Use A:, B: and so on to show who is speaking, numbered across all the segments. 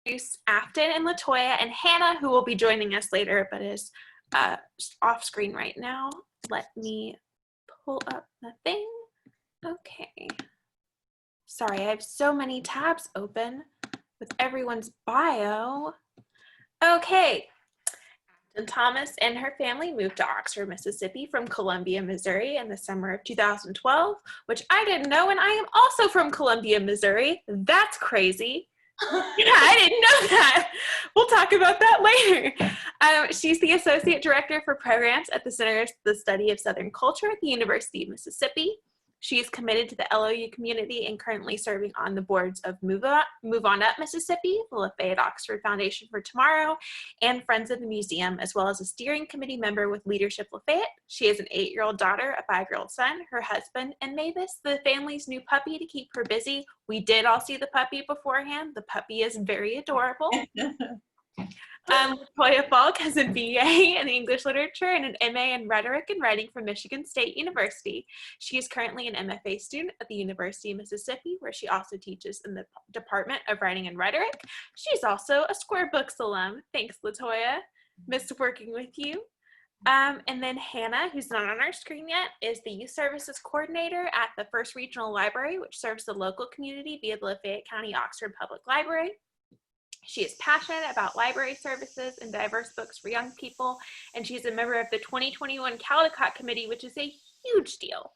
A: introduce Afton and Latoya and Hannah, who will be joining us later, but is off screen right now. Let me pull up the thing. Okay. Sorry, I have so many tabs open with everyone's bio. Okay. Afton Thomas and her family moved to Oxford, Mississippi from Columbia, Missouri in the summer of 2012, which I didn't know, and I am also from Columbia, Missouri. That's crazy. Yeah, I didn't know that. We'll talk about that later. She's the Associate Director for Programs at the Center for the Study of Southern Culture at the University of Mississippi. She is committed to the LOU community and currently serving on the boards of Move On Up Mississippi, the Lafayette Oxford Foundation for Tomorrow, and Friends of the Museum, as well as a steering committee member with Leadership Lafayette. She has an 8-year-old daughter, a 5-year-old son, her husband, and Mavis, the family's new puppy, to keep her busy. We did all see the puppy beforehand. The puppy is very adorable. Latoya Falk has a BA in English Literature and an MA in Rhetoric and Writing from Michigan State University. She is currently an MFA student at the University of Mississippi, where she also teaches in the Department of Writing and Rhetoric. She's also a Square Books alum. Thanks, Latoya. Missed working with you. And then Hannah, who's not on our screen yet, is the Youth Services Coordinator at the First Regional Library, which serves the local community via the Lafayette County Oxford Public Library. She is passionate about library services and diverse books for young people, and she's a member of the 2021 Caldecott Committee, which is a huge deal.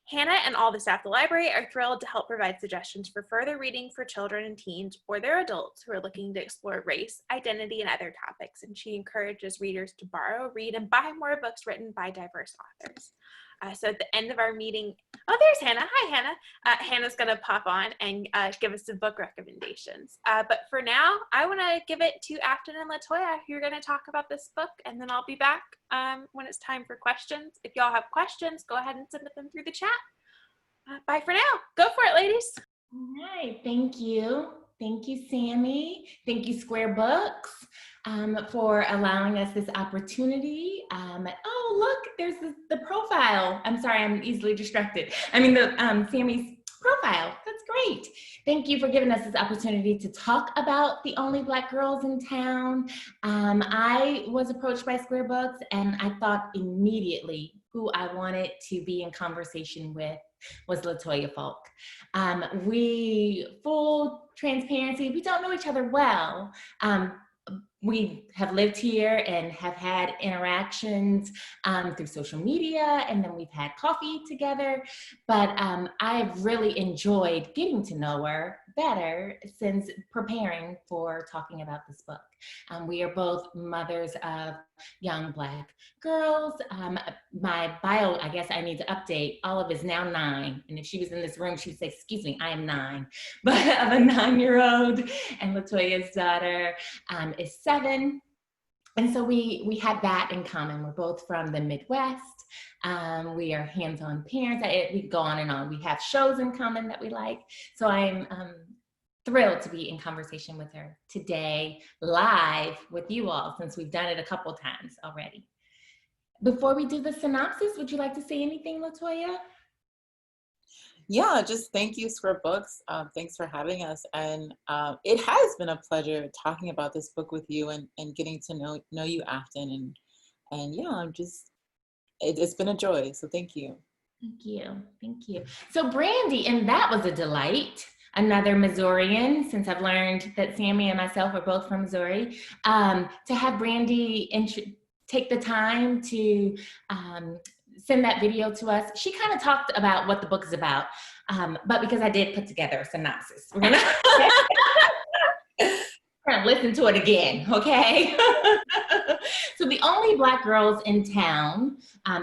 A: Hannah and all the staff at the library are thrilled to help provide suggestions for further reading for children and teens or their adults who are looking to explore race, identity, and other topics, and she encourages readers to borrow, read, and buy more books written by diverse authors. So at the end of our meeting, oh, there's Hannah. Hi, Hannah. Hannah's going to pop on and give us some book recommendations. But for now, I want to give it to Afton and Latoya, who are going to talk about this book, and then I'll be back when it's time for questions. If y'all have questions, go ahead and submit them through the chat. Bye for now. Go for it, ladies.
B: All right. Thank you. Thank you, Sammy. Thank you, Square Books, for allowing us this opportunity. Oh, look, there's the profile. I'm sorry, I'm easily distracted. I mean, Sammy's profile. That's great. Thank you for giving us this opportunity to talk about the only Black girls in town. I was approached by Square Books, and I thought immediately who I wanted to be in conversation with was Latoya Falk. Full transparency, we don't know each other well. We have lived here and have had interactions through social media, and then we've had coffee together. But I've really enjoyed getting to know her better since preparing for talking about this book. We are both mothers of young Black girls. My bio, I guess I need to update. Olive is now 9. And if she was in this room, she would say, excuse me, I am 9. But of a 9-year-old, and Latoya's daughter is 7. And so we had that in common. We're both from the Midwest. We are hands-on parents. We go on and on. We have shows in common that we like. So I'm thrilled to be in conversation with her today, live with you all, since we've done it a couple times already. Before we do the synopsis, would you like to say anything, Latoya?
C: Yeah, just thank you, Square Books. Thanks for having us. And it has been a pleasure talking about this book with you and getting to know you, Afton. And yeah, it's been a joy. So thank you.
B: Thank you. Thank you. So Brandy, and that was a delight. Another Missourian, since I've learned that Sammy and myself are both from Missouri, to have Brandy take the time to send that video to us. She kind of talked about what the book is about, but because I did put together a synopsis, we're gonna listen to it again, okay? So The Only Black Girls in Town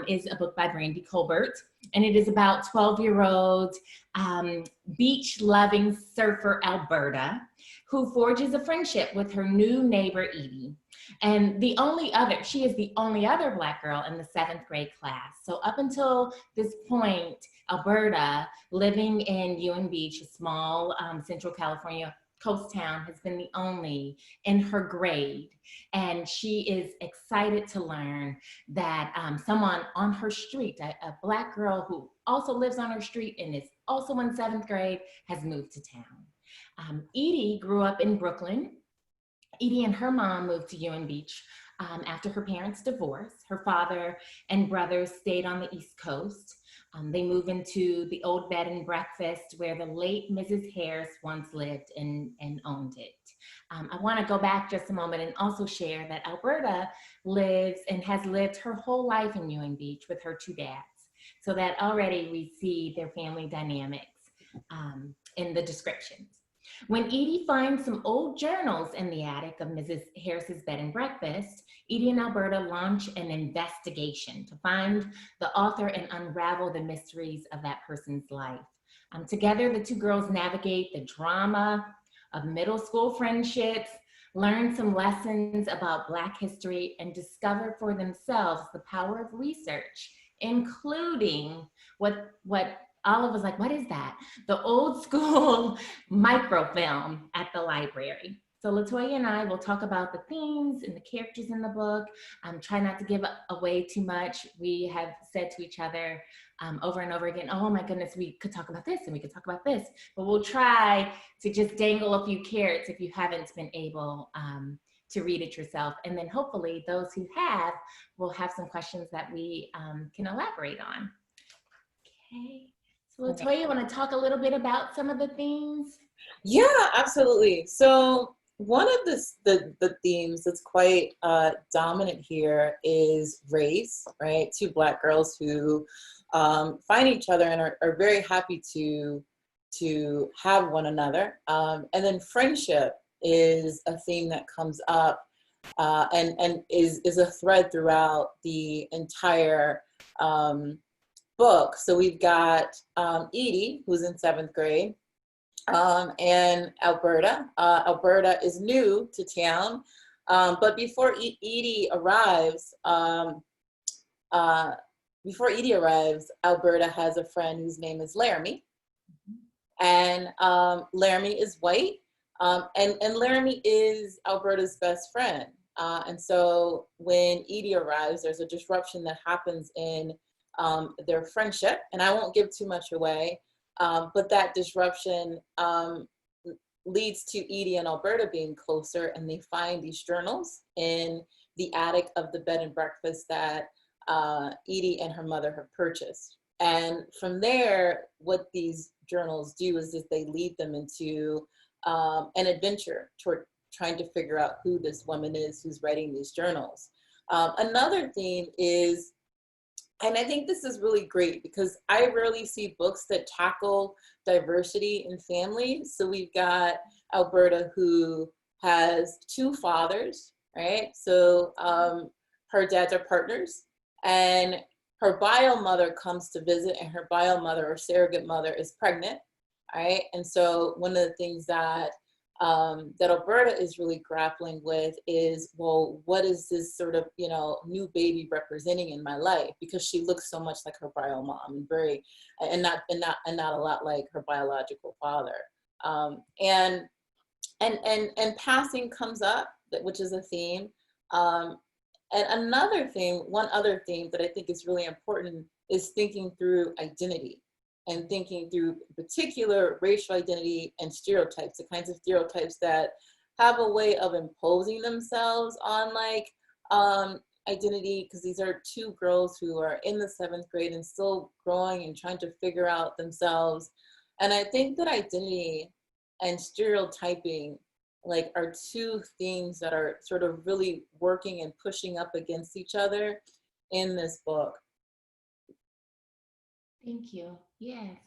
B: is a book by Brandy Colbert, and it is about 12-year-old beach-loving surfer Alberta, who forges a friendship with her new neighbor, Edie. And she is the only other Black girl in the 7th grade class. So up until this point, Alberta, living in Ewing Beach, a small Central California coast town, has been the only in her grade. And she is excited to learn that someone on her street, a Black girl who also lives on her street and is also in 7th grade, has moved to town. Edie grew up in Brooklyn Edie and her mom moved to Ewing Beach after her parents' divorce. Her father and brothers stayed on the East Coast. They move into the old bed and breakfast where the late Mrs. Harris once lived and owned it. I want to go back just a moment and also share that Alberta lives and has lived her whole life in Ewing Beach with her two dads. So that already we see their family dynamics in the descriptions. When Edie finds some old journals in the attic of Mrs. Harris's bed and breakfast, Edie and Alberta launch an investigation to find the author and unravel the mysteries of that person's life. Together, the two girls navigate the drama of middle school friendships, learn some lessons about Black history, and discover for themselves the power of research, including what Olive was like, what is that? The old school microfilm at the library. So Latoya and I will talk about the themes and the characters in the book. Try not to give away too much. We have said to each other over and over again, oh my goodness, we could talk about this and we could talk about this. But we'll try to just dangle a few carrots if you haven't been able to read it yourself. And then hopefully those who have will have some questions that we can elaborate on. Okay. So Latoya, you want to talk a little bit about some of the themes?
C: Yeah, absolutely. So one of the themes that's quite dominant here is race, right? Two Black girls who find each other and are very happy to have one another. And then friendship is a theme that comes up and is a thread throughout the entire book. So we've got Edie, who's in 7th grade, and Alberta. Alberta is new to town, but before Edie arrives, Alberta has a friend whose name is Laramie, and Laramie is white, and Laramie is Alberta's best friend. And so when Edie arrives, there's a disruption that happens in their friendship, and I won't give too much away, but that disruption leads to Edie and Alberta being closer, and they find these journals in the attic of the bed and breakfast that Edie and her mother have purchased. And from there, what these journals do is that they lead them into an adventure toward trying to figure out who this woman is who's writing these journals. Another theme is, and I think this is really great because I rarely see books that tackle diversity in families. So we've got Alberta, who has two fathers, right? So her dads are partners, and her bio mother comes to visit, and her bio mother or surrogate mother is pregnant, right? And so one of the things that that Alberta is really grappling with is, well, what is this sort of, new baby representing in my life? Because she looks so much like her bio mom, and not a lot like her biological father. And passing comes up, which is a theme. And one other theme that I think is really important is thinking through identity. And thinking through particular racial identity and stereotypes, the kinds of stereotypes that have a way of imposing themselves on identity, because these are two girls who are in the 7th grade and still growing and trying to figure out themselves. And I think that identity and stereotyping are two themes that are sort of really working and pushing up against each other in this book.
B: Thank you. Yes.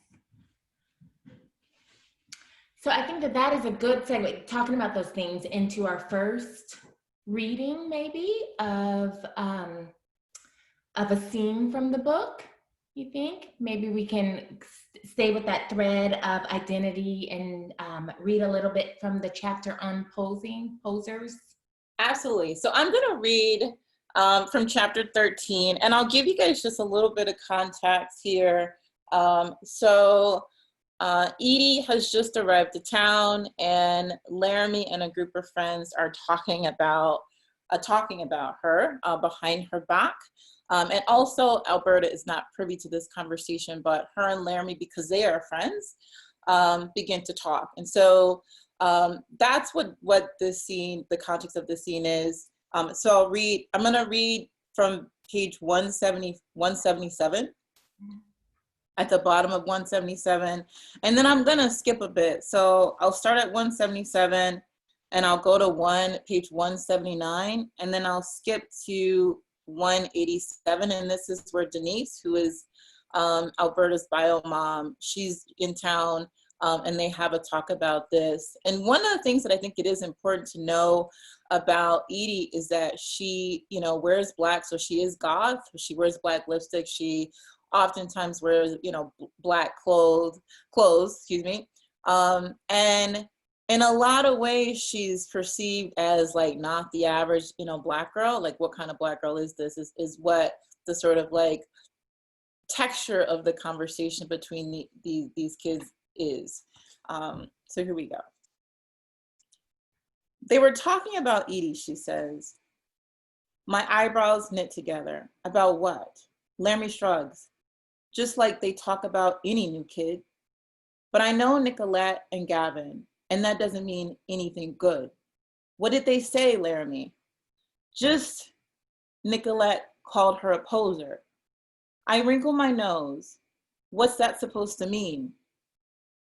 B: So I think that is a good segue, talking about those things, into our first reading, maybe, of a scene from the book. You think? Maybe we can stay with that thread of identity and read a little bit from the chapter on posers.
C: Absolutely. So I'm going to read from chapter 13, and I'll give you guys just a little bit of context here. Edie has just arrived to town, and Laramie and a group of friends are talking about her behind her back. And also Alberta is not privy to this conversation, but her and Laramie, because they are friends, begin to talk. And so That's what this scene, the context of the scene is. So I'm gonna read from page 177, at the bottom of 177, and then I'm gonna skip a bit. So I'll start at 177 and I'll go to page 179, and then I'll skip to 187. And this is where Denise, who is Alberta's bio mom, she's in town, and they have a talk about this. And one of the things that I think it is important to know about Edie is that she, wears black, so she is goth. She wears black lipstick. She oftentimes wears, black clothes, excuse me. And in a lot of ways, she's perceived as like not the average, black girl. Like, what kind of black girl is this? Is what the sort of like texture of the conversation between these kids is. So here we go. They were talking about Edie, she says. My eyebrows knit together. About what? Laramie shrugs. Just like they talk about any new kid. But I know Nicolette and Gavin, and that doesn't mean anything good. What did they say, Laramie? Just Nicolette called her a poser. I wrinkle my nose. What's that supposed to mean?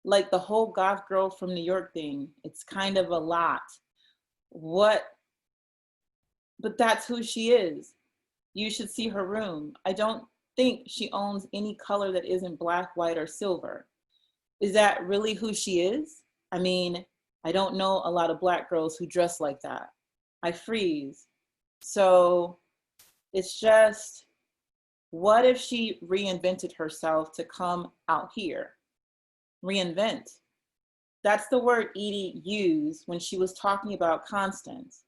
C: Like the whole goth girl from New York thing. It's kind of a lot. What? But that's who she is. You should see her room. I don't think she owns any color that isn't black, white, or silver. Is that really who she is? I mean, I don't know a lot of black girls who dress like that. I freeze. So it's just, what if she reinvented herself to come out here? Reinvent. That's the word Edie used when she was talking about Constance.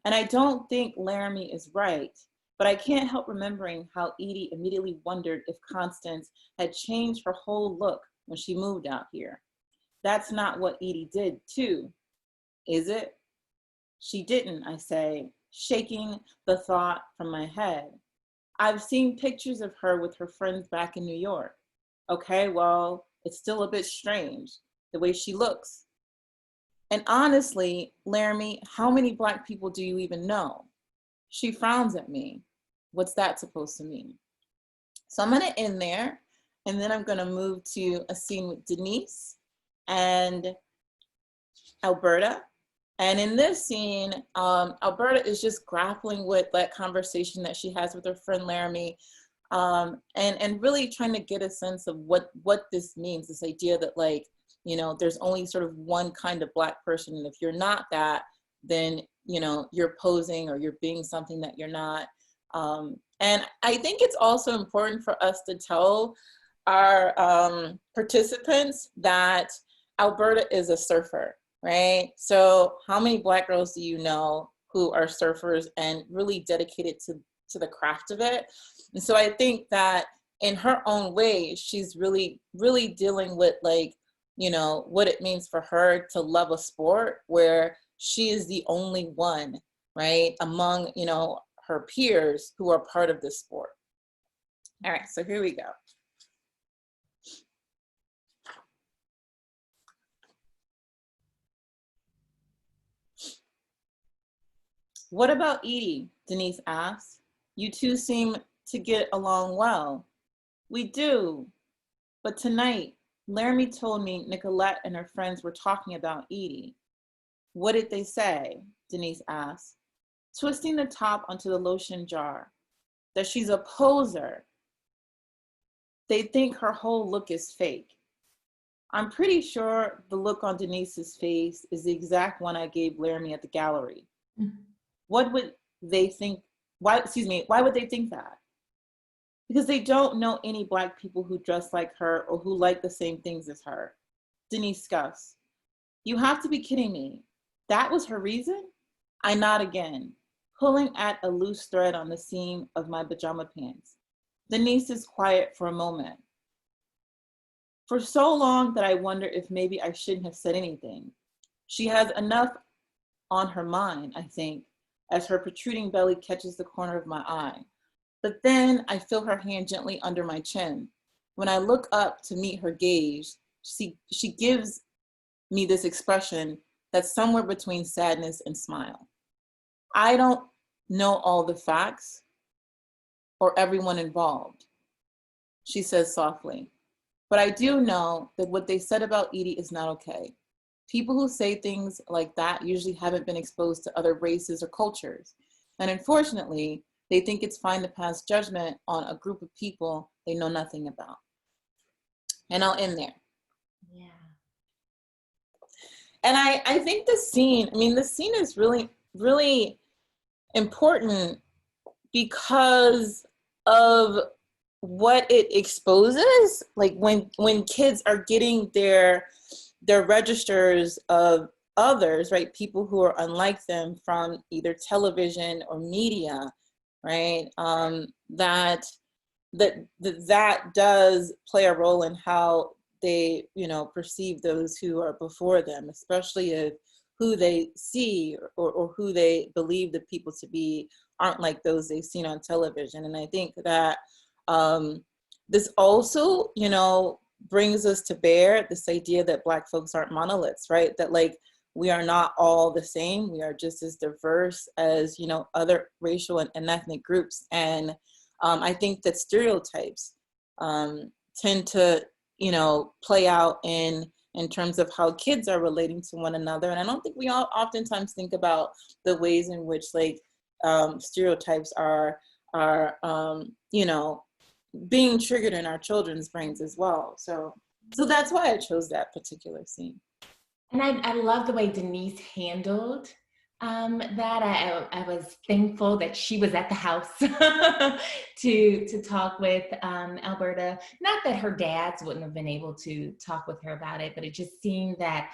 C: And I don't think Laramie is right, but I can't help remembering how Edie immediately wondered if Constance had changed her whole look when she moved out here. That's not what Edie did too, is it? She didn't, I say, shaking the thought from my head. I've seen pictures of her with her friends back in New York. Okay, well, it's still a bit strange, the way she looks. And honestly, Laramie, how many black people do you even know? She frowns at me. What's that supposed to mean? So I'm gonna end there, and then I'm gonna move to a scene with Denise and Alberta. And in this scene, Alberta is just grappling with that conversation that she has with her friend Laramie, and really trying to get a sense of what this means, this idea that, like, there's only sort of one kind of black person, and if you're not that, then you're posing or you're being something that you're not. And I think it's also important for us to tell our participants that Alberta is a surfer, right? So how many black girls do you know who are surfers and really dedicated to the craft of it? And so I think that in her own way, she's really, really dealing with, like, what it means for her to love a sport where she is the only one, right, among, her peers who are part of this sport. All right, so here we go. What about Edie? Denise asked. You two seem to get along well. We do, but tonight, Laramie told me Nicolette and her friends were talking about Edie. What did they say? Denise asked, twisting the top onto the lotion jar. That she's a poser. They think her whole look is fake. I'm pretty sure the look on Denise's face is the exact one I gave Laramie at the gallery. Mm-hmm. What would they think? Why would they think that? Because they don't know any black people who dress like her or who like the same things as her. Denise scoffs. You have to be kidding me. That was her reason? I nod again, pulling at a loose thread on the seam of my pajama pants. Denise is quiet for a moment. For so long that I wonder if maybe I shouldn't have said anything. She has enough on her mind, I think, as her protruding belly catches the corner of my eye. But then I feel her hand gently under my chin. When I look up to meet her gaze, she gives me this expression that's somewhere between sadness and smile. I don't know all the facts or everyone involved, she says softly. But I do know that what they said about Edie is not okay. People who say things like that usually haven't been exposed to other races or cultures. And unfortunately, they think it's fine to pass judgment on a group of people they know nothing about. And I'll end there.
B: Yeah.
C: And I think the scene is really, really important because of what it exposes. Like when kids are getting their registers of others, right? People who are unlike them from either television or media, right? That does play a role in how they, perceive those who are before them, especially if who they see or who they believe the people to be aren't like those they've seen on television. And I think that this also, brings us to bear this idea that Black folks aren't monoliths, right? That like we are not all the same. We are just as diverse as, other racial and ethnic groups. And I think that stereotypes tend to, play out in terms of how kids are relating to one another. And I don't think we all oftentimes think about the ways in which like stereotypes are being triggered in our children's brains as well. So that's why I chose that particular scene.
B: And I love the way Denise handled that. I was thankful that she was at the house to talk with Alberta. Not that her dads wouldn't have been able to talk with her about it, but it just seemed that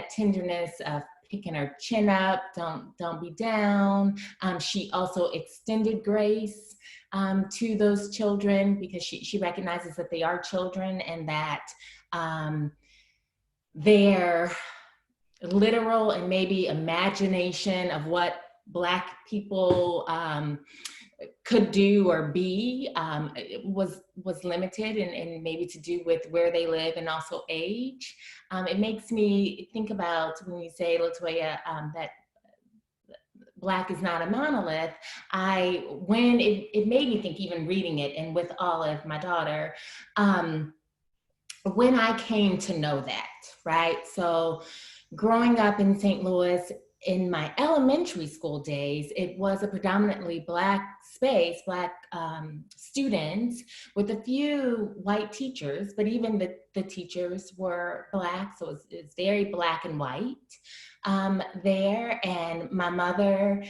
B: tenderness of picking her chin up, don't be down. She also extended grace to those children because she recognizes that they are children and that their literal and maybe imagination of what Black people could do or be was limited and maybe to do with where they live and also age. It makes me think about when you say, Latoya, that Black is not a monolith. When it made me think, even reading it and with Olive, my daughter, when I came to know that, right? So growing up in St. Louis, in my elementary school days, it was a predominantly Black space, Black students with a few white teachers, but even the teachers were Black, so it's very Black and white there. And my mother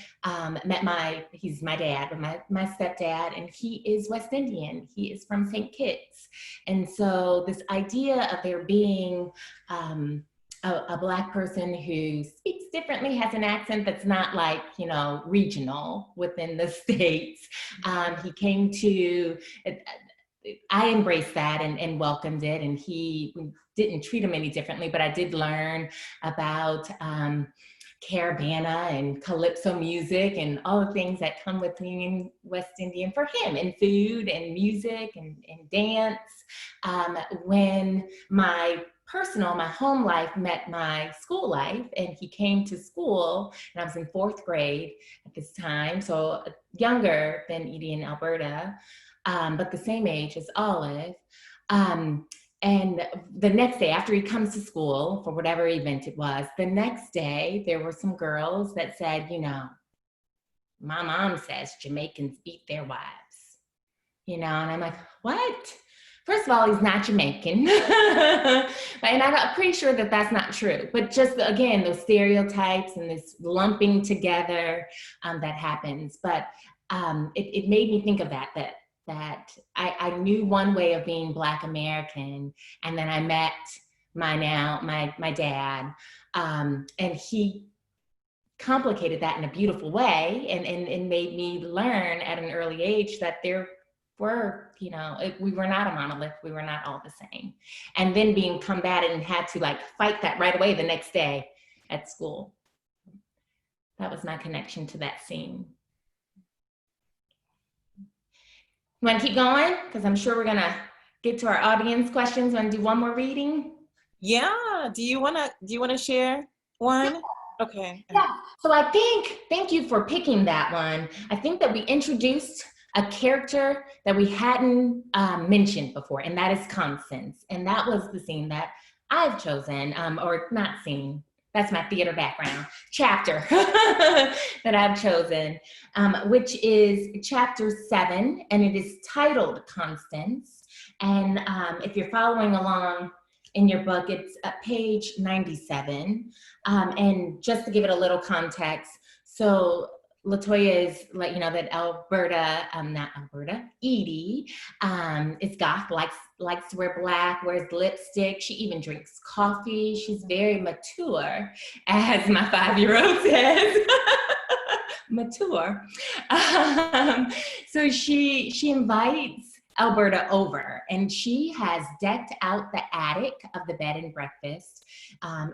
B: met he's my dad, but my stepdad, and he is West Indian. He is from St. Kitts. And so this idea of there being a Black person who speaks differently, has an accent that's not like, regional within the States. He came to, I embraced that and welcomed it, and he didn't treat him any differently, but I did learn about Caravana and Calypso music and all the things that come with being West Indian for him, and food and music and dance. When my home life met my school life, and he came to school, and I was in 4th grade at this time, so younger than Edie and Alberta, but the same age as Olive. And the next day, after he comes to school, for whatever event it was, the next day, there were some girls that said, my mom says Jamaicans beat their wives, and I'm like, what? First of all, he's not Jamaican. And I'm pretty sure that that's not true. But just, again, those stereotypes and this lumping together that happens. But it made me think of that I knew one way of being Black American, and then I met my dad, and he complicated that in a beautiful way and made me learn at an early age that there were, we were not a monolith, we were not all the same. And then being combated and had to fight that right away the next day at school. That was my connection to that scene. You want to keep going? Because I'm sure we're going to get to our audience questions. Want to do one more reading?
C: Yeah. Do you want to share one? Okay.
B: Yeah. So I think, thank you for picking that one. I think that we introduced a character that we hadn't mentioned before, and that is Constance. And that was the scene that I've chosen, or not scene, that's my theater background, chapter that I've chosen, which is chapter 7, and it is titled Constance. And if you're following along in your book, it's page 97. And just to give it a little context, so Latoya is let you know that Edie is goth, likes to wear black, wears lipstick. She even drinks coffee. She's very mature, as my 5-year-old says. Mature. So she invites Alberta over, and she has decked out the attic of the bed and breakfast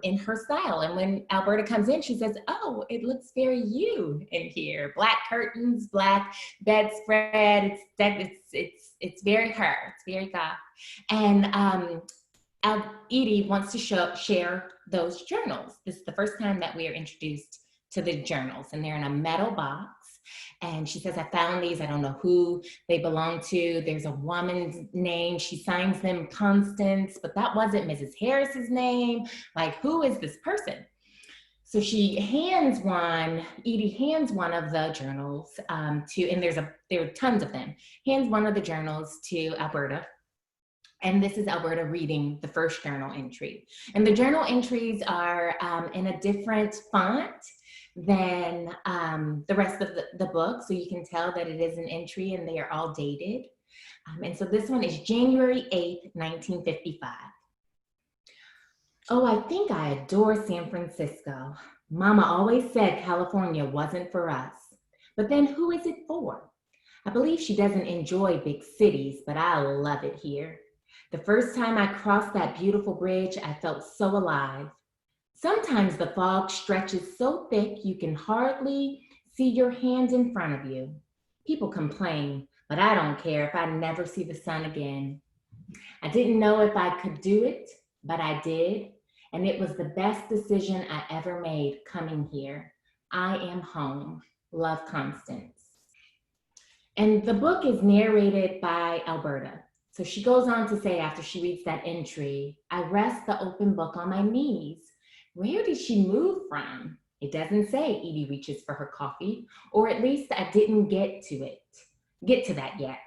B: in her style. And when Alberta comes in, she says, "Oh, it looks very you in here. Black curtains, black bedspread. It's very her. It's very goth." And Edie wants to share those journals. This is the first time that we are introduced to the journals, and they're in a metal box. And she says, "I found these. I don't know who they belong to. There's a woman's name. She signs them Constance, but that wasn't Mrs. Harris's name. Like, who is this person?" So Edie hands one of the journals and there are tons of them, hands one of the journals to Alberta. And this is Alberta reading the first journal entry. And the journal entries are in a different font than the rest of the book. So you can tell that it is an entry and they are all dated. And so this one is January 8th, 1955. "Oh, I think I adore San Francisco. Mama always said California wasn't for us. But then who is it for? I believe she doesn't enjoy big cities, but I love it here. The first time I crossed that beautiful bridge, I felt so alive. Sometimes the fog stretches so thick you can hardly see your hand in front of you. People complain, but I don't care if I never see the sun again. I didn't know if I could do it, but I did, and it was the best decision I ever made coming here. I am home. Love, Constance." And the book is narrated by Alberta. So she goes on to say, after she reads that entry, "I rest the open book on my knees. Where did she move from? It doesn't say." Edie reaches for her coffee, or at least I didn't get to that yet.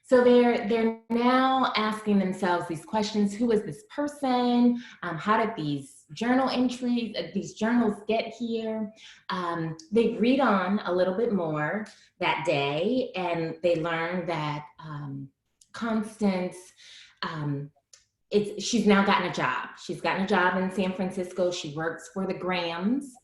B: So they're now asking themselves these questions. Who is this person? How did these journal entries, these journals get here? They read on a little bit more that day, and they learn that Constance, she's now gotten a job. She's gotten a job in San Francisco. She works for the Grahams,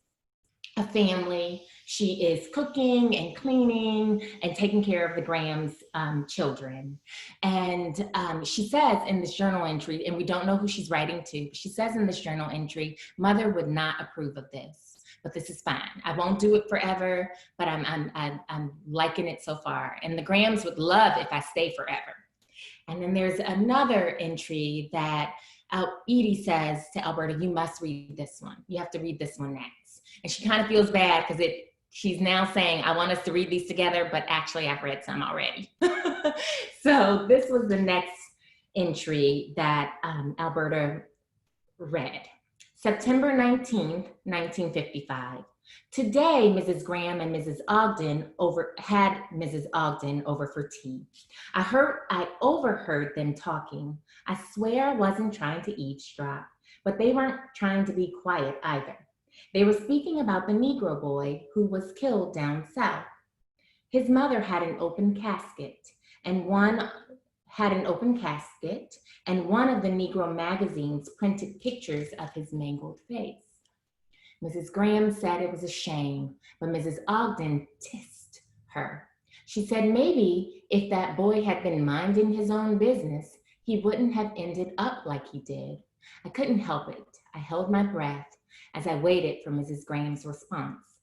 B: a family. She is cooking and cleaning and taking care of the Grahams' children. And she says in this journal entry, and we don't know who she's writing to, but she says in this journal entry, "Mother would not approve of this, but this is fine. I won't do it forever, but I'm liking it so far. And the Grahams would love if I stay forever." And then there's another entry that Edie says to Alberta, "You must read this one. You have to read this one next." And she kind of feels bad because she's now saying, "I want us to read these together, but actually I've read some already." So this was the next entry that Alberta read. September 19th, 1955. Today, Mrs. Graham and Mrs. Ogden had Mrs. Ogden over for tea. I overheard them talking. I swear I wasn't trying to eavesdrop, but they weren't trying to be quiet either. They were speaking about the Negro boy who was killed down south. His mother had an open casket, and one of the Negro magazines printed pictures of his mangled face. Mrs. Graham said it was a shame, but Mrs. Ogden tissed her. She said maybe if that boy had been minding his own business, he wouldn't have ended up like he did. I couldn't help it. I held my breath as I waited for Mrs. Graham's response.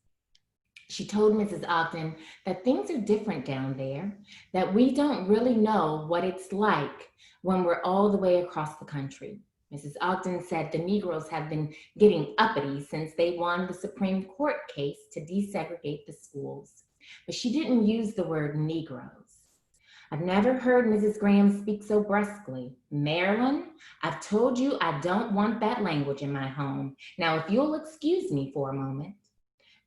B: She told Mrs. Ogden that things are different down there, that we don't really know what it's like when we're all the way across the country. Mrs. Ogden said the Negroes have been getting uppity since they won the Supreme Court case to desegregate the schools. But she didn't use the word Negroes. I've never heard Mrs. Graham speak so brusquely. Marilyn, I've told you I don't want that language in my home. Now, if you'll excuse me for a moment.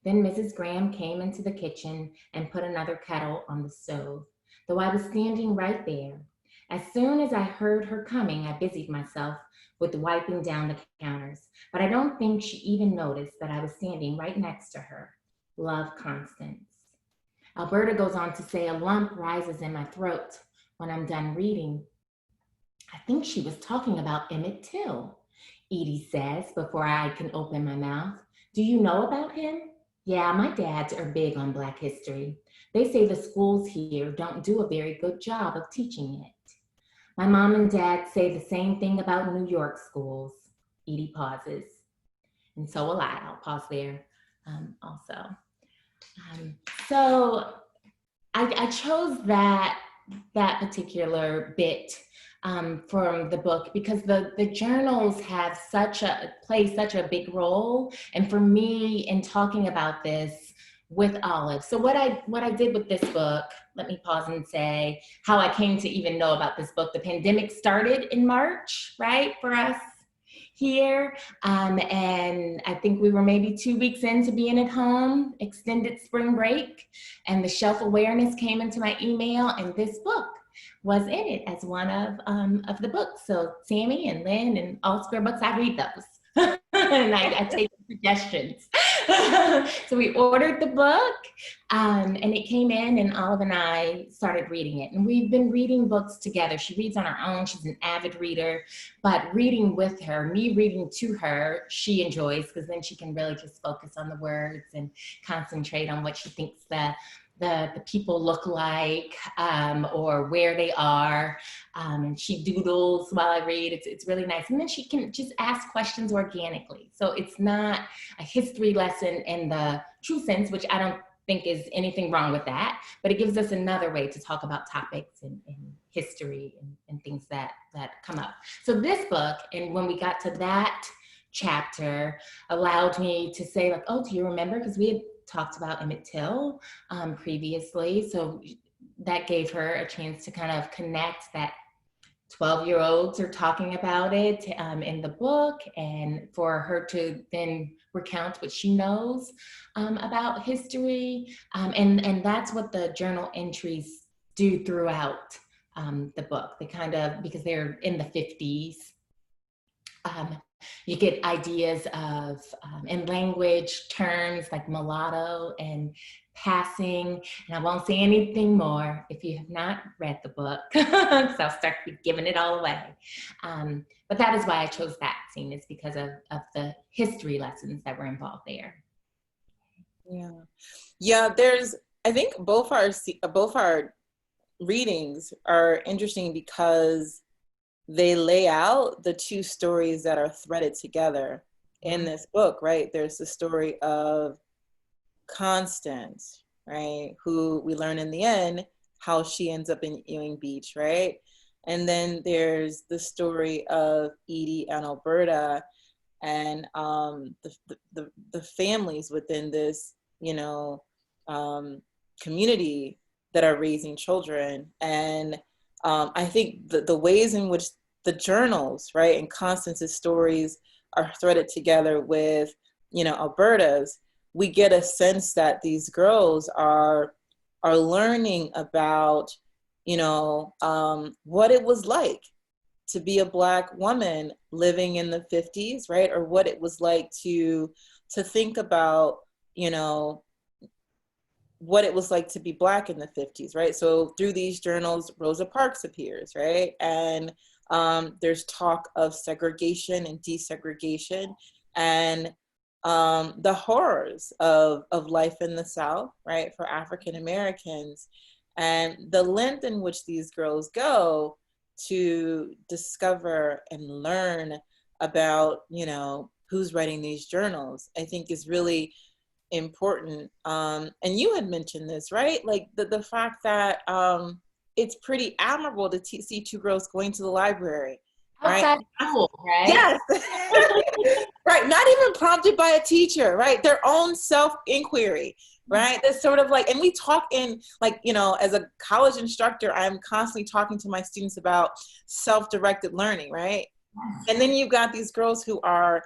B: Then Mrs. Graham came into the kitchen and put another kettle on the stove, though I was standing right there. As soon as I heard her coming, I busied myself with wiping down the counters, but I don't think she even noticed that I was standing right next to her. Love, Constance. Alberta goes on to say a lump rises in my throat when I'm done reading. I think she was talking about Emmett Till, Edie says before I can open my mouth. Do you know about him? Yeah, my dads are big on Black history. They say the schools here don't do a very good job of teaching it. My mom and dad say the same thing about New York schools. Edie pauses. And so will I. I'll pause there also. So I chose that particular bit from the book because the journals have play such a big role, and for me in talking about this with Olive. So what I did with this book, let me pause and say how I came to even know about this book. The pandemic started in March, right, for us here, and I think we were maybe 2 weeks into being at home, extended spring break, and the shelf awareness came into my email, and this book was in it as one of the books. So Sammy and Lynn and All Square Books, I read those. And I take suggestions. So we ordered the book, and it came in, and Olive and I started reading it. And we've been reading books together. She reads on her own. She's an avid reader, but reading with her, me reading to her, she enjoys, because then she can really just focus on the words and concentrate on what she thinks the people look like, or where they are, and she doodles while I read. It's really nice. And then she can just ask questions organically. So it's not a history lesson in the true sense, which I don't think is anything wrong with that, but it gives us another way to talk about topics and history and things that come up. So this book, and when we got to that chapter, allowed me to say, like, oh, do you remember? Because we had talked about Emmett Till previously. So that gave her a chance to kind of connect that 12-year-olds are talking about it in the book, and for her to then recount what she knows about history. And that's what the journal entries do throughout the book. They kind of, because they're in the 50s, you get ideas of, in language terms like mulatto and passing. And I won't say anything more if you have not read the book, because I'll start giving it all away. But that is why I chose that scene, is because of the history lessons that were involved there.
C: Yeah. I think both our readings are interesting because they lay out the two stories that are threaded together in this book, right? There's the story of Constance, right? Who we learn in the end how she ends up in Ewing Beach, right? And then there's the story of Edie and Alberta, and the families within this, community that are raising children. And I think the ways in which the journals, right, and Constance's stories are threaded together with, Alberta's, we get a sense that these girls are learning about, what it was like to be a Black woman living in the 50s, right? Or what it was like to think about, what it was like to be Black in the 50s, right? So through these journals, Rosa Parks appears, right? And there's talk of segregation and desegregation, and the horrors of life in the South, right, for African Americans, and the length in which these girls go to discover and learn about, who's writing these journals, I think is really important. And you had mentioned this, right? Like the fact that it's pretty admirable to see two girls going to the library right?
B: Outside school, right?
C: Yes. Right. Not even prompted by a teacher, right? Their own self-inquiry, right? That's sort of like, and we talk in like, as a college instructor, I'm constantly talking to my students about self-directed learning, right? And then you've got these girls who are,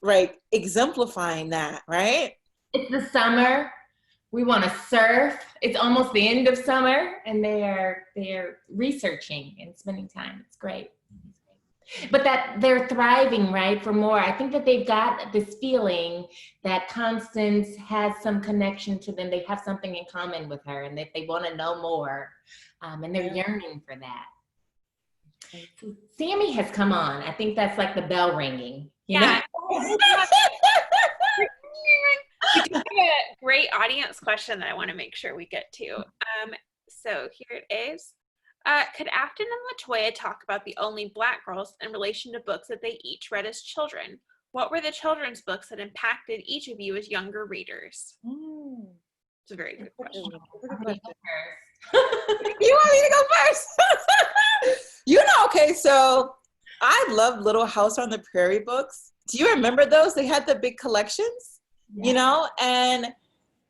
C: right, exemplifying that, right?
B: It's the summer. We want to surf. It's almost the end of summer, and they're researching and spending time. It's great. But that they're thriving, right, for more. I think that they've got this feeling that Constance has some connection to them. They have something in common with her, and that they want to know more, and they're yearning for that. So Sammy has come on. I think that's like the bell ringing. You know?
A: We do have a great audience question that I want to make sure we get to. So here it is. Could Afton and LaToya talk about the only Black girls in relation to books that they each read as children? What were the children's books that impacted each of you as younger readers? It's a very good question.
C: You want me to go first? Okay, so I love Little House on the Prairie books. Do you remember those? They had the big collections, and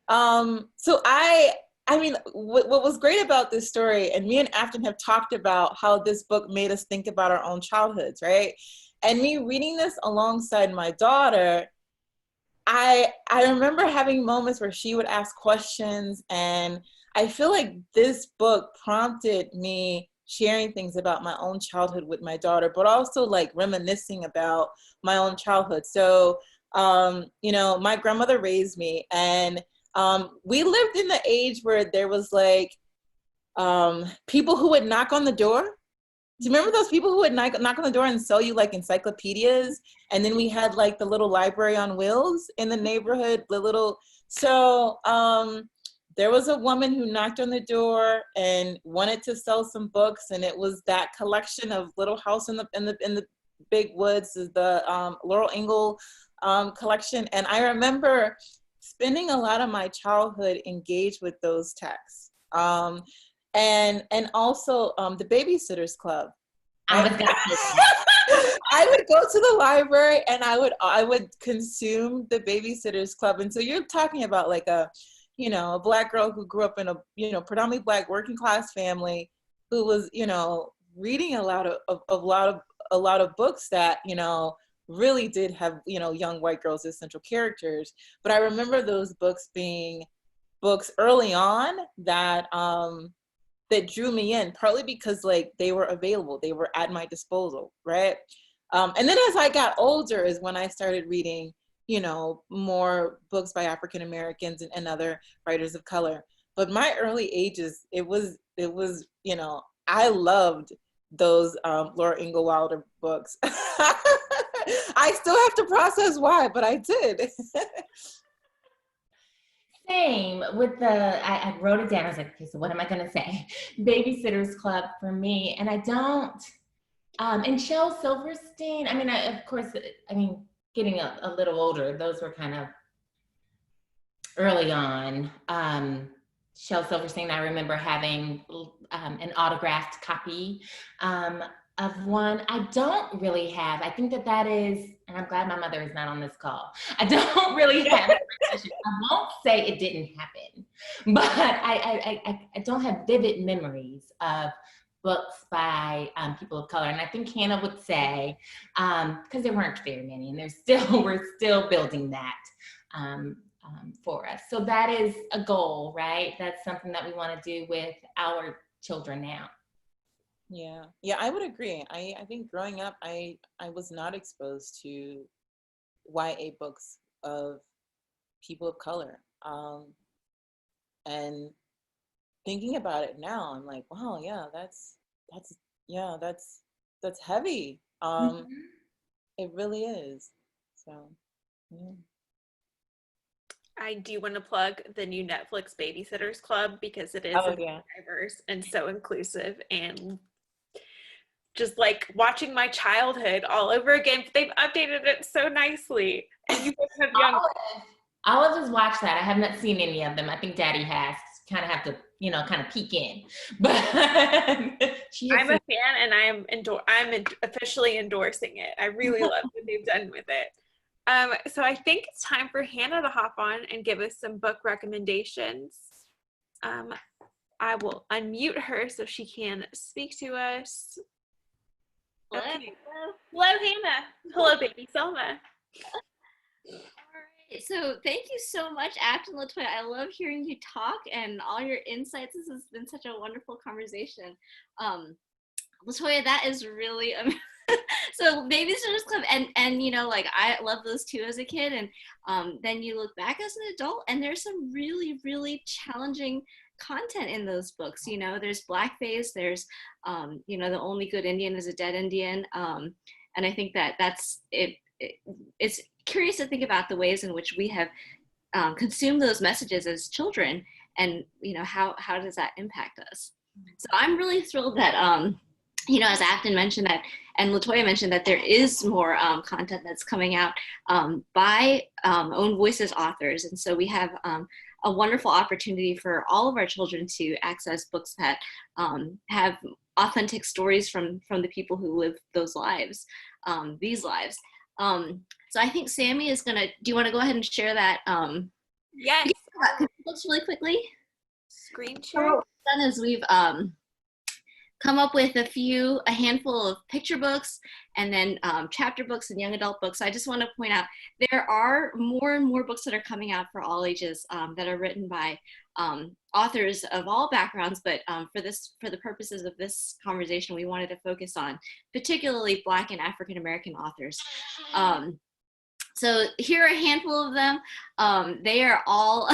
C: so I mean, what was great about this story, and me and Afton have talked about how this book made us think about our own childhoods, right? And me reading this alongside my daughter, I remember having moments where she would ask questions, and I feel like this book prompted me sharing things about my own childhood with my daughter, but also like reminiscing about my own childhood. So, my grandmother raised me, and we lived in the age where there was like people who would knock on the door. Do you remember those people who would knock on the door and sell you like encyclopedias? And then we had like the little library on wheels in the neighborhood, so there was a woman who knocked on the door and wanted to sell some books, and it was that collection of Little House in the Big Woods, is the Laurel Ingalls collection. And I remember spending a lot of my childhood engaged with those texts. And also the Babysitters Club. I would go to the library and I would consume the Babysitters Club. And so you're talking about like a Black girl who grew up in a predominantly Black working class family, who was reading a lot of books that really did have young white girls as central characters. But I remember those books being books early on that that drew me in, partly because like they were available, they were at my disposal, right? And then as I got older is when I started reading more books by African Americans and other writers of color. But my early ages, it was I loved those Laura Ingalls Wilder books. I still have to process why, but I did.
B: Same with I wrote it down. I was like, okay, so what am I going to say? Babysitter's Club for me. And I don't, and Shel Silverstein, of course, getting a little older, those were kind of early on. Shel Silverstein, I remember having an autographed copy of one. I don't really have, I think that is, and I'm glad my mother is not on this call. I don't really have, I won't say it didn't happen, but I don't have vivid memories of books by people of color. And I think Hannah would say, because there weren't very many, and we're still building that for us. So that is a goal, right? That's something that we want to do with our children now.
C: Yeah, I would agree. I think growing up, I was not exposed to YA books of people of color. And thinking about it now, I'm like, wow, yeah, that's heavy. It really is. So, yeah.
A: I do want to plug the new Netflix Babysitters Club because it is diverse and so inclusive, and just like watching my childhood all over again. They've updated it so nicely. And you guys have young.
B: Olive has watched that. I have not seen any of them. I think Daddy has. Kind of have to kind of peek in. But
A: I'm a fan, and I'm officially endorsing it. I really love what they've done with it. So I think it's time for Hannah to hop on and give us some book recommendations. I will unmute her so she can speak to us.
D: Hello.
A: Okay. Hello, Hannah. Hello, baby Selma.
D: All right. So thank you so much, Afton Latoya. I love hearing you talk and all your insights. This has been such a wonderful conversation. Latoya, that is really amazing. So Babysitters Club, and like I love those too as a kid, and then you look back as an adult, and there's some really, really challenging content in those books. There's blackface, there's the only good Indian is a dead Indian, and I think that's it. It's curious to think about the ways in which we have consumed those messages as children, and how does that impact us. So I'm really thrilled that as Afton mentioned that, and Latoya mentioned that there is more content that's coming out by Own Voices authors. And so we have a wonderful opportunity for all of our children to access books that have authentic stories from the people who live those lives, these lives. So I think Sammy is do you want to go ahead and share that?
A: Yes.
D: Books really quickly.
A: Screen
D: So
A: share.
D: what we've done is we've come up with a handful of picture books, and then chapter books and young adult books. So I just want to point out there are more and more books that are coming out for all ages that are written by authors of all backgrounds, but for the purposes of this conversation, we wanted to focus on particularly Black and African American authors. So here are a handful of them. They are all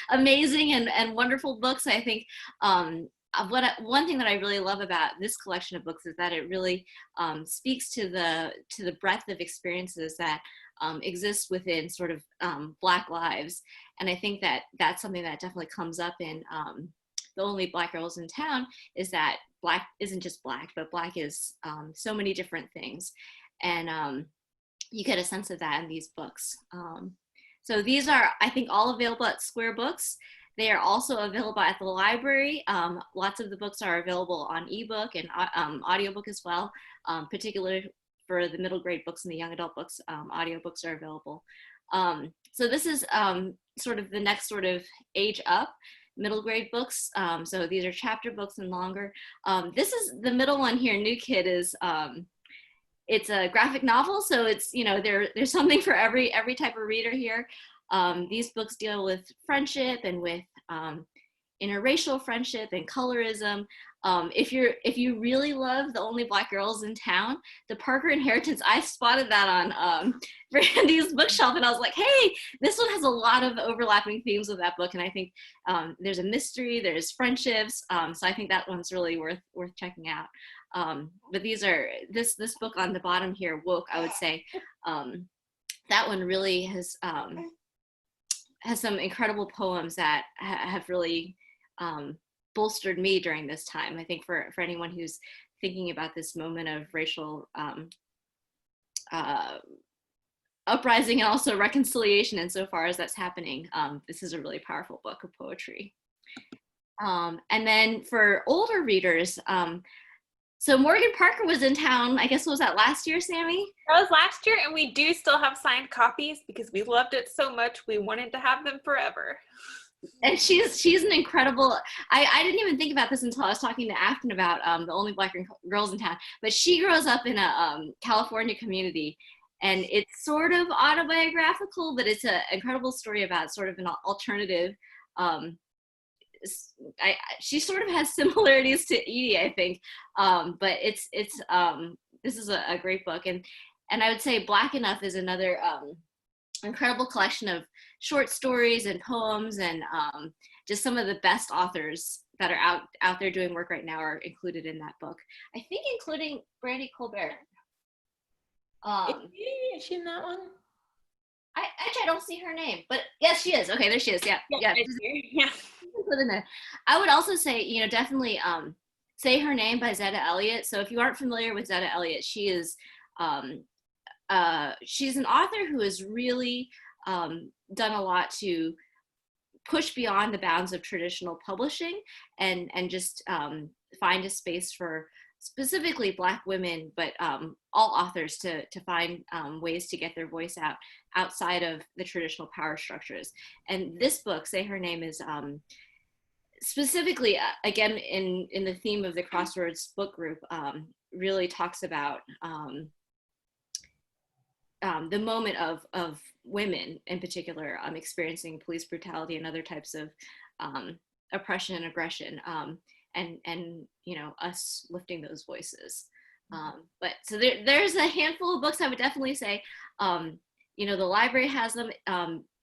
D: amazing and wonderful books. I think one thing that I really love about this collection of books is that it really speaks to the breadth of experiences that exist within sort of Black lives. And I think that that's something that definitely comes up in The Only Black Girls in Town, is that Black isn't just Black, but Black is so many different things. And you get a sense of that in these books. So these are, I think, all available at Square Books. They are also available at the library. Lots of the books are available on ebook and audiobook as well, particularly for the middle grade books and the young adult books. Audiobooks are available. So this is sort of the next sort of age up, middle grade books. So these are chapter books and longer. This is the middle one here, New Kid, is it's a graphic novel, so it's there's something for every type of reader here. These books deal with friendship and with interracial friendship and colorism. If you really love The Only Black Girls in Town, The Parker Inheritance, I spotted that on Brandy's bookshelf, and I was like, hey, this one has a lot of overlapping themes with that book, and I think there's a mystery, there's friendships, so I think that one's really worth checking out. But these are this book on the bottom here, Woke, I would say, that one really has some incredible poems that have really bolstered me during this time. I think for anyone who's thinking about this moment of racial uprising and also reconciliation insofar as that's happening, this is a really powerful book of poetry. And then for older readers, so Morgan Parker was in town, I guess, was that last year, Sammy?
A: That was last year, and we do still have signed copies because we loved it so much. We wanted to have them forever.
D: And she's an incredible, I didn't even think about this until I was talking to Afton about The Only Black Girls in Town, but she grows up in a California community, and it's sort of autobiographical, but it's an incredible story about sort of an alternative, she sort of has similarities to Edie, I think, but this is a great book, and I would say Black Enough is another incredible collection of short stories and poems, and just some of the best authors that are out there doing work right now are included in that book. I think including Brandy Colbert.
B: Is she in that one?
D: I don't see her name, but yes, she is. Okay, there she is. Yeah.
A: Yeah.
D: I would also say, definitely Say Her Name by Zetta Elliott. So if you aren't familiar with Zetta Elliott, she is she's an author who has really done a lot to push beyond the bounds of traditional publishing and just find a space for specifically Black women, but all authors to find ways to get their voice out outside of the traditional power structures. And this book, Say Her Name, is specifically, again, in the theme of the Crossroads book group, really talks about the moment of women in particular experiencing police brutality and other types of oppression and aggression, and you know, us lifting those voices. But so there's a handful of books I would definitely say, you know, the library has them.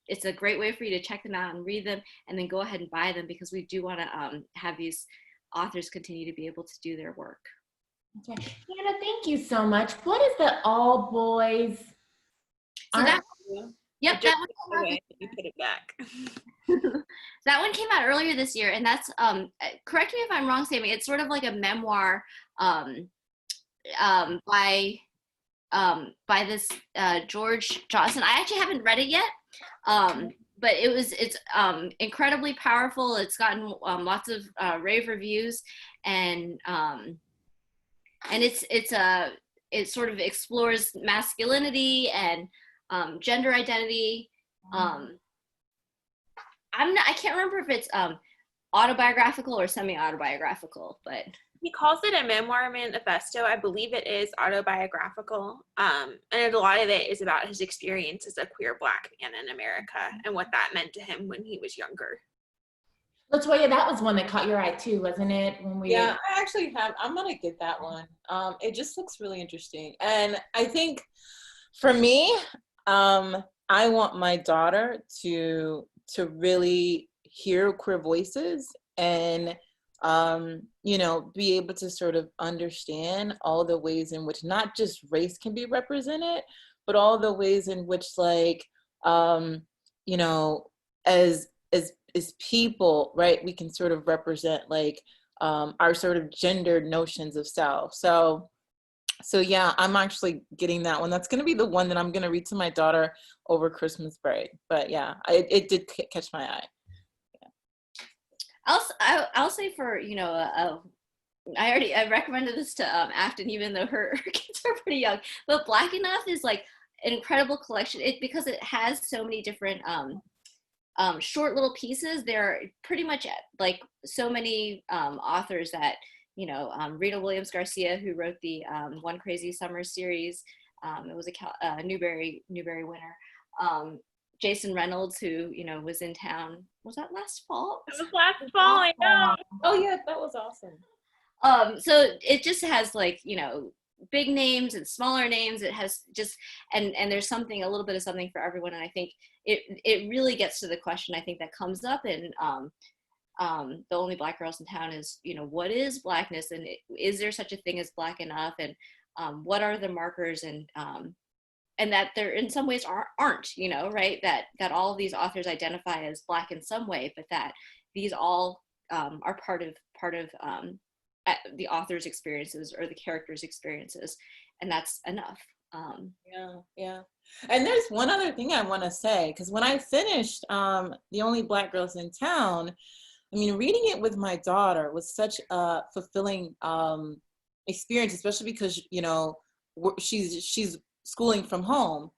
D: It's a great way for you to check them out and read them, and then go ahead and buy them, because we do want to have these authors continue to be able to do their work.
B: Okay. Hannah, thank you so much. What is the all boys?
D: So that,
A: Yep,
D: that one,
A: you put it back.
D: that one came out earlier this year, and that's correct me if I'm wrong, Sammy. It's sort of like a memoir by this George Johnson. I actually haven't read it yet, but it's incredibly powerful. It's gotten lots of rave reviews, and it sort of explores masculinity and gender identity. I can't remember if it's autobiographical or semi-autobiographical, but
A: He calls it a memoir manifesto. I believe it is autobiographical. And a lot of it is about his experience as a queer Black man in America and what that meant to him when he was younger.
B: Latoya, that was one that caught your eye too, wasn't it?
C: Yeah, I actually have. I'm gonna get that one. It just looks really interesting, and I think for me, I want my daughter to really hear queer voices and you know, be able to sort of understand all the ways in which not just race can be represented, but all the ways in which, like, you know, as people, right, we can sort of represent, like, our sort of gendered notions of self. So yeah, I'm actually getting that one. That's going to be the one that I'm going to read to my daughter over Christmas break. But yeah, it did catch my eye.
D: I'll say, for, you know, I recommended this to Afton, even though her kids are pretty young. But Black Enough is like an incredible collection. Because it has so many different short little pieces. There are pretty much like so many authors that, you know, Rita Williams Garcia, who wrote the One Crazy Summer series. It was a Newbery winner. Jason Reynolds, who, you know, was in town. Was that last fall?
A: It was last fall, I know.
C: Oh yeah, that was awesome.
D: So it just has, like, you know, big names and smaller names. It has just, and there's a little bit of something for everyone. And I think it really gets to the question, I think, that comes up in The Only Black Girls in Town is, you know, what is Blackness, and is there such a thing as Black enough, and what are the markers, and that there in some ways aren't, you know, right, that all of these authors identify as Black in some way, but that these all are part of the author's experiences or the character's experiences, and that's enough.
C: Yeah. And there's one other thing I want to say, because when I finished The Only Black Girls in Town, I mean, reading it with my daughter was such a fulfilling experience, especially because, you know, she's schooling from home.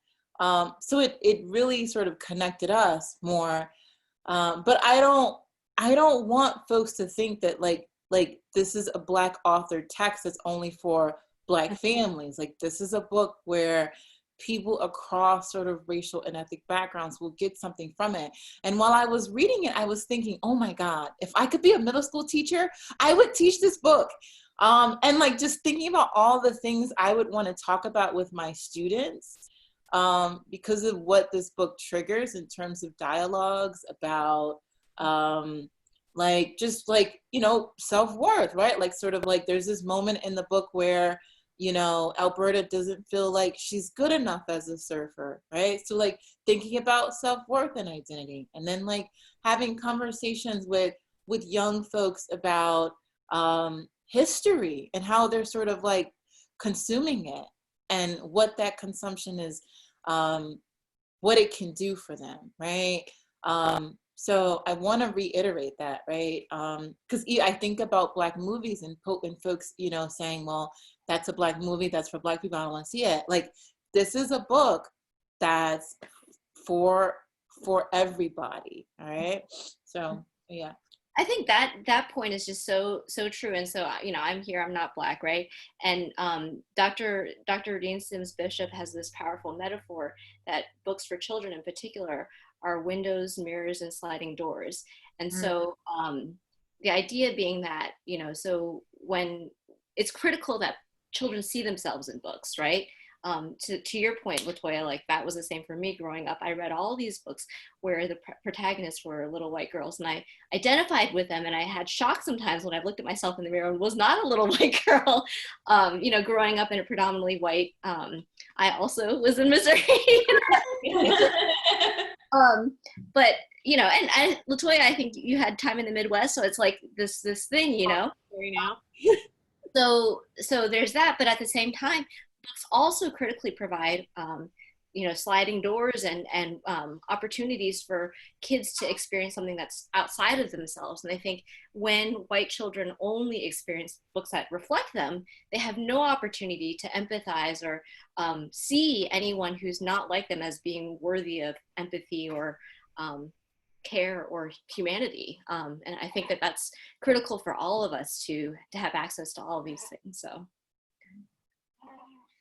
C: So it really sort of connected us more. But I don't want folks to think that like this is a Black author text that's only for Black families. Like, this is a book where people across sort of racial and ethnic backgrounds will get something from it. And while I was reading it, I was thinking, oh my God, if I could be a middle school teacher, I would teach this book. And like, just thinking about all the things I would want to talk about with my students, because of what this book triggers in terms of dialogues about, like, just like, you know, self-worth, right? Like, sort of like, there's this moment in the book where, you know, Alberta doesn't feel like she's good enough as a surfer, right? So like, thinking about self-worth and identity, and then like having conversations with young folks about history and how they're sort of like consuming it, and what that consumption is, what it can do for them, right? So I want to reiterate that, right? Because I think about Black movies and folks, you know, saying, well, that's a Black movie, that's for Black people, I don't want to see it. Like, this is a book that's for everybody, all right? So, yeah.
D: I think that point is just so true. And so, you know, I'm here, I'm not Black, right? And Dr. Dean Sims Bishop has this powerful metaphor that books for children in particular are windows, mirrors, and sliding doors. And so the idea being that, you know, so when it's critical that children see themselves in books, right? To your point, Latoya, like that was the same for me growing up. I read all these books where the protagonists were little white girls, and I identified with them, and I had shock sometimes when I looked at myself in the mirror and was not a little white girl. You know, growing up in a predominantly white, I also was in Missouri. But you know, and Latoya, I think you had time in the Midwest, so it's like this thing, you know.
A: Now.
D: So there's that, but at the same time, books also critically provide, you know, sliding doors and opportunities for kids to experience something that's outside of themselves. And I think when white children only experience books that reflect them, they have no opportunity to empathize or see anyone who's not like them as being worthy of empathy or care or humanity. And I think that that's critical for all of us to have access to all of these things. So.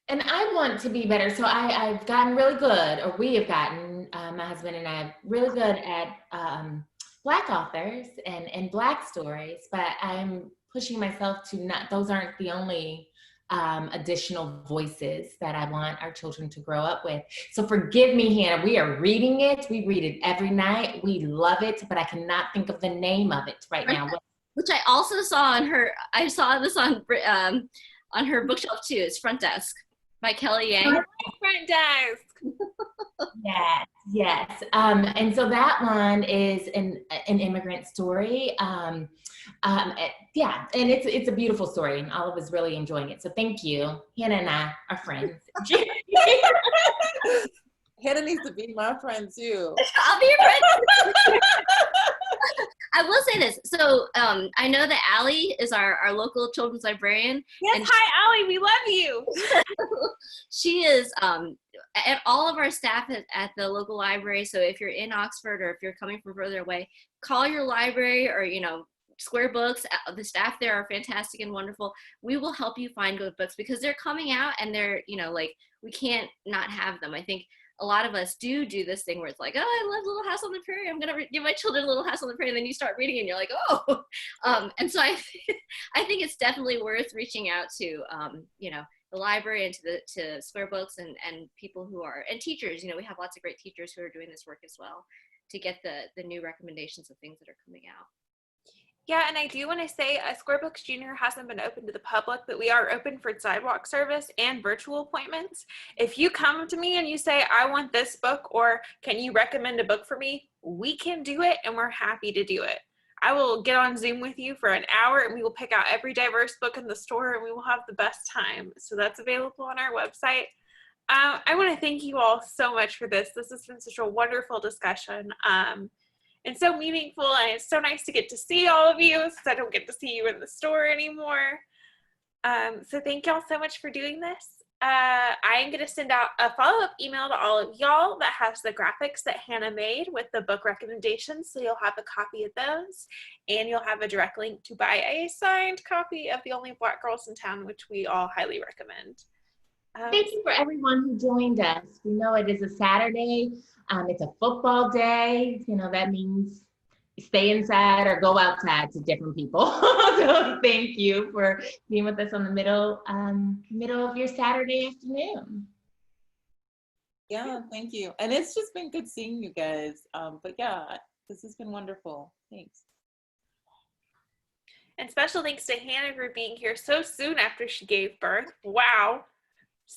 B: And I want to be better. So I've gotten really good, or we have gotten, my husband and I, really good at Black authors and Black stories, but I'm pushing myself to not, those aren't the only additional voices that I want our children to grow up with. So forgive me, Hannah, we are reading it. We read it every night. We love it, but I cannot think of the name of it right now.
D: Which I also saw on her, I saw this on her bookshelf too. It's Front Desk by Kelly Yang.
A: Front Desk.
B: Yes. And so that one is an immigrant story. Yeah, and it's a beautiful story, and Olive is really enjoying it. So thank you. Hannah and I are friends.
C: Hannah needs to be my friend too.
D: I'll be your friend. I will say this. So I know that Allie is our local children's librarian.
A: Yes,
D: and
A: hi Allie, we love you.
D: She is at all of our staff at the local library. So if you're in Oxford or if you're coming from further away, call your library or, you know, Square Books. The staff there are fantastic and wonderful. We will help you find good books because they're coming out and they're, you know, like we can't not have them. I think a lot of us do this thing where it's like, oh, I love Little House on the Prairie. I'm going to give my children Little House on the Prairie. And then you start reading and you're like, oh. And so I think it's definitely worth reaching out to, you know, the library and to Square Books and people who are, and teachers. You know, we have lots of great teachers who are doing this work as well to get the new recommendations of things that are coming out.
A: Yeah, and I do want to say Square Books Junior hasn't been open to the public, but we are open for sidewalk service and virtual appointments. If you come to me and you say, I want this book, or can you recommend a book for me, we can do it, and we're happy to do it. I will get on Zoom with you for an hour, and we will pick out every diverse book in the store, and we will have the best time. So that's available on our website. I want to thank you all so much for this. This has been such a wonderful discussion. And so meaningful, and it's so nice to get to see all of you since I don't get to see you in the store anymore. So thank y'all so much for doing this. I am going to send out a follow-up email to all of y'all that has the graphics that Hannah made with the book recommendations, so you'll have a copy of those, and you'll have a direct link to buy a signed copy of The Only Black Girls in Town, which we all highly recommend.
B: Thank you for everyone who joined us. We know it is a Saturday. It's a football day. You know, that means stay inside or go outside to different people. So thank you for being with us on the middle of your Saturday afternoon.
C: Yeah, thank you. And it's just been good seeing you guys. But yeah, this has been wonderful. Thanks.
A: And special thanks to Hannah for being here so soon after she gave birth. Wow.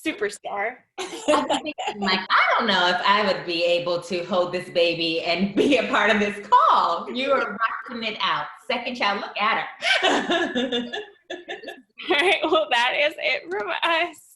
A: Superstar.
B: Like, I don't know if I would be able to hold this baby and be a part of this call. You are rocking it out. Second child, look at her.
A: All right, well, that is it from us.